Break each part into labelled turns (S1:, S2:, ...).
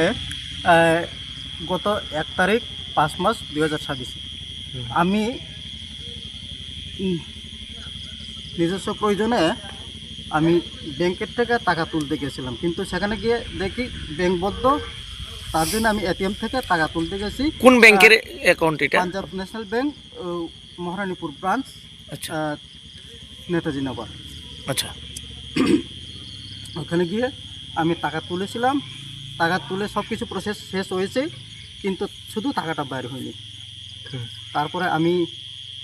S1: আহ, গত 1 তারিখ 5 মাস 2026 আমি উম, নিজস্ব প্রয়োজনে আমি ব্যাংকের থেকে টাকা তুলতে গেছিলাম, কিন্তু সেখানে গিয়ে দেখি ব্যাংক বন্ধ। তার জন্য আমি এটিএম থেকে টাকা তুলতে গেছি।
S2: কোন ব্যাংকের অ্যাকাউন্ট এটা?
S1: Punjab national bank, Maharanipur branch,
S2: আচ্ছা
S1: নেতাজি নগর।
S2: আচ্ছা।
S1: ওখানে গিয়ে আমি টাকা তুলেছিলাম। টাকা তুলে সব কিছু প্রসেস শেষ হয়েছে, কিন্তু শুধু টাকাটা বাইর হয়নি।
S2: হুম।
S1: তারপরে আমি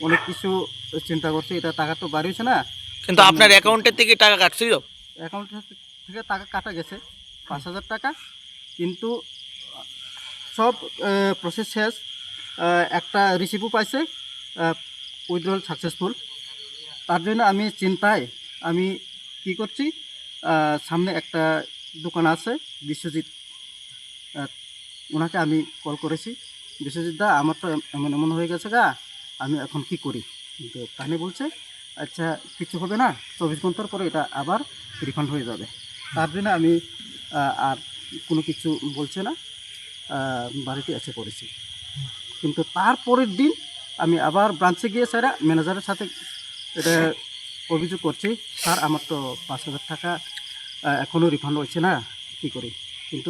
S1: অনেক কিছু চিন্তা করছি, এটা টাকা তো বাইর হয়েছে না।
S2: কিন্তু আপনার অ্যাকাউন্টের থেকে টাকা কাটছিল?
S1: অ্যাকাউন্ট থেকে টাকা কাটা গেছে 5,000 টাকা, কিন্তু সব প্রসেস শেষ। একটা রিসিভও পাইছে, উইথড্রল সাকসেসফুল। তার জন্য আমি চিন্তায় আমি কি করছি, সামনে একটা দোকান আছে বিশ্বজিৎ, ওনাকে আমি কল করেছি। বিশ্বজিৎ দা, আমার তো এমন এমন হয়ে গেছে গা, আমি এখন কি করি? কিন্তু তাহলে বলছে, আচ্ছা কিছু হবে না, 24 ঘন্টার পরে এটা আবার রিফান্ড হয়ে যাবে। তার জন্য আমি আর কোনো কিছু বলছে না, বাড়িতে এসে পড়েছি। কিন্তু তারপরের দিন আমি আবার ব্রাঞ্চে গিয়ে স্যার ম্যানেজারের সাথে এটা অভিযোগ করছি, স্যার আমার তো 5,000 টাকা এখনও রিফান্ড হয়েছে না, কী করি? কিন্তু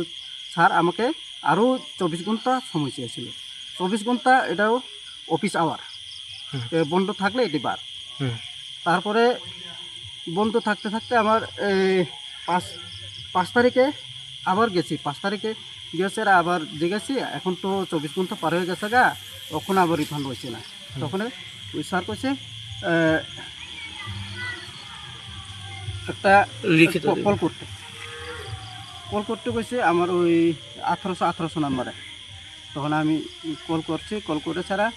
S1: স্যার আমাকে আরও 24 ঘন্টা সময় চেয়েছিল। 24 ঘন্টা এটাও অফিস আওয়ার, বন্ধ থাকলে এটি বার। তারপরে বন্ধ থাকতে থাকতে আমার পাঁচ 5 তারিখে আবার গেছি। 5 তারিখে গিয়ে স্যার আবার জিজ্ঞাসি, এখন তো 24 ঘন্টা পার হয়ে গেছে গা, তখন আবার রিফান্ড হয়েছে না। তখন ওই স্যার কইছে একটা
S2: লিখিত
S1: কল করতে কইছে আমার ওই 1800 নাম্বারে। তখন আমি কল করছি, কল করে ছাড়া